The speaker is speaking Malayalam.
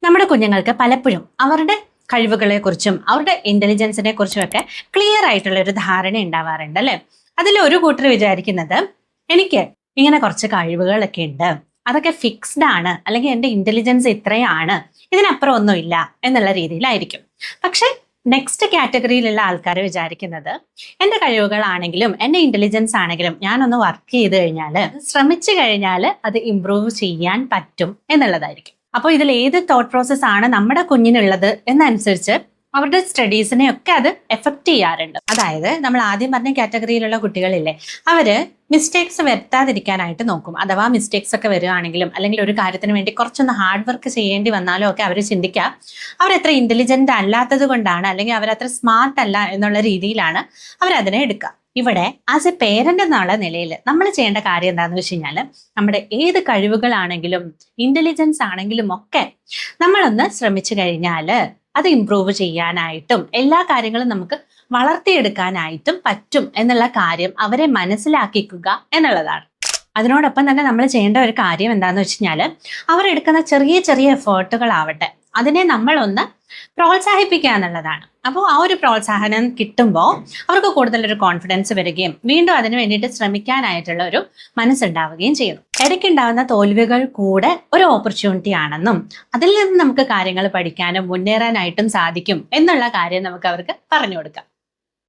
നമ്മുടെ കുഞ്ഞുങ്ങൾക്ക് പലപ്പോഴും അവരുടെ കഴിവുകളെക്കുറിച്ചും അവരുടെ ഇന്റലിജൻസിനെ കുറിച്ചും ഒക്കെ ക്ലിയർ ആയിട്ടുള്ള ഒരു ധാരണ ഉണ്ടാവാറുണ്ട് അല്ലെ. അതിൽ ഒരു കൂട്ടർ വിചാരിക്കുന്നത് എനിക്ക് ഇങ്ങനെ കുറച്ച് കഴിവുകളൊക്കെ ഉണ്ട്, അതൊക്കെ ഫിക്സ്ഡ് ആണ്, അല്ലെങ്കിൽ എൻ്റെ ഇന്റലിജൻസ് ഇത്രയാണ്, ഇതിനപ്പുറം ഒന്നുമില്ല എന്നുള്ള രീതിയിലായിരിക്കും. പക്ഷെ നെക്സ്റ്റ് കാറ്റഗറിയിലുള്ള ആൾക്കാർ വിചാരിക്കുന്നത് എൻ്റെ കഴിവുകളാണെങ്കിലും എൻ്റെ ഇന്റലിജൻസ് ആണെങ്കിലും ഞാനൊന്ന് വർക്ക് ചെയ്ത് കഴിഞ്ഞാൽ, ശ്രമിച്ചു കഴിഞ്ഞാൽ അത് ഇംപ്രൂവ് ചെയ്യാൻ പറ്റും എന്നുള്ളതായിരിക്കും. അപ്പോൾ ഇതിൽ ഏത് തോട്ട് പ്രോസസ് ആണ് നമ്മുടെ കുഞ്ഞിനുള്ളത് എന്നനുസരിച്ച് അവരുടെ സ്റ്റഡീസിനെ ഒക്കെ അത് എഫക്റ്റ് ചെയ്യാറുണ്ട്. അതായത് നമ്മൾ ആദ്യം പറഞ്ഞ കാറ്റഗറിയിലുള്ള കുട്ടികളില്ലേ, അവര് മിസ്റ്റേക്സ് വരുത്താതിരിക്കാനായിട്ട് നോക്കും. അഥവാ മിസ്റ്റേക്സ് ഒക്കെ വരികയാണെങ്കിലും അല്ലെങ്കിൽ ഒരു കാര്യത്തിന് വേണ്ടി കുറച്ചൊന്ന് ഹാർഡ് വർക്ക് ചെയ്യേണ്ടി വന്നാലും ഒക്കെ അവർ ചിന്തിക്കുക അവരത്ര ഇന്റലിജന്റ് അല്ലാത്തത് കൊണ്ടാണ്, അല്ലെങ്കിൽ അവരത്ര സ്മാർട്ട് അല്ല എന്നുള്ള രീതിയിലാണ് അവരതിനെ എടുക്കുക. ഇവിടെ ആസ് എ പേരന്റ് എന്നുള്ള നിലയിൽ നമ്മൾ ചെയ്യേണ്ട കാര്യം എന്താണെന്ന് വെച്ച് കഴിഞ്ഞാൽ, നമ്മുടെ ഏത് കഴിവുകളാണെങ്കിലും ഇന്റലിജൻസ് ആണെങ്കിലും ഒക്കെ നമ്മളൊന്ന് ശ്രമിച്ചു കഴിഞ്ഞാൽ അത് ഇംപ്രൂവ് ചെയ്യാനായിട്ടും എല്ലാ കാര്യങ്ങളും നമുക്ക് വളർത്തിയെടുക്കാനായിട്ടും പറ്റും എന്നുള്ള കാര്യം അവരെ മനസ്സിലാക്കിക്കുക എന്നുള്ളതാണ്. അതിനോടൊപ്പം തന്നെ നമ്മൾ ചെയ്യേണ്ട ഒരു കാര്യം എന്താണെന്ന് വെച്ച് കഴിഞ്ഞാൽ, അവരെടുക്കുന്ന ചെറിയ ചെറിയ എഫേർട്ടുകളാവട്ടെ അതിനെ നമ്മളൊന്ന് പ്രോത്സാഹിപ്പിക്കുക എന്നുള്ളതാണ്. അപ്പോൾ ആ ഒരു പ്രോത്സാഹനം കിട്ടുമ്പോൾ അവർക്ക് കൂടുതലൊരു കോൺഫിഡൻസ് വരികയും വീണ്ടും അതിന് വേണ്ടിയിട്ട് ശ്രമിക്കാനായിട്ടുള്ള ഒരു മനസ്സുണ്ടാവുകയും ചെയ്യുന്നു. ഇടയ്ക്കുണ്ടാകുന്ന തോൽവികൾ കൂടെ ഒരു ഓപ്പർച്യൂണിറ്റി ആണെന്നും അതിൽ നിന്ന് നമുക്ക് കാര്യങ്ങൾ പഠിക്കാനും മുന്നേറാനായിട്ടും സാധിക്കും എന്നുള്ള കാര്യം നമുക്ക് അവർക്ക് പറഞ്ഞു കൊടുക്കാം.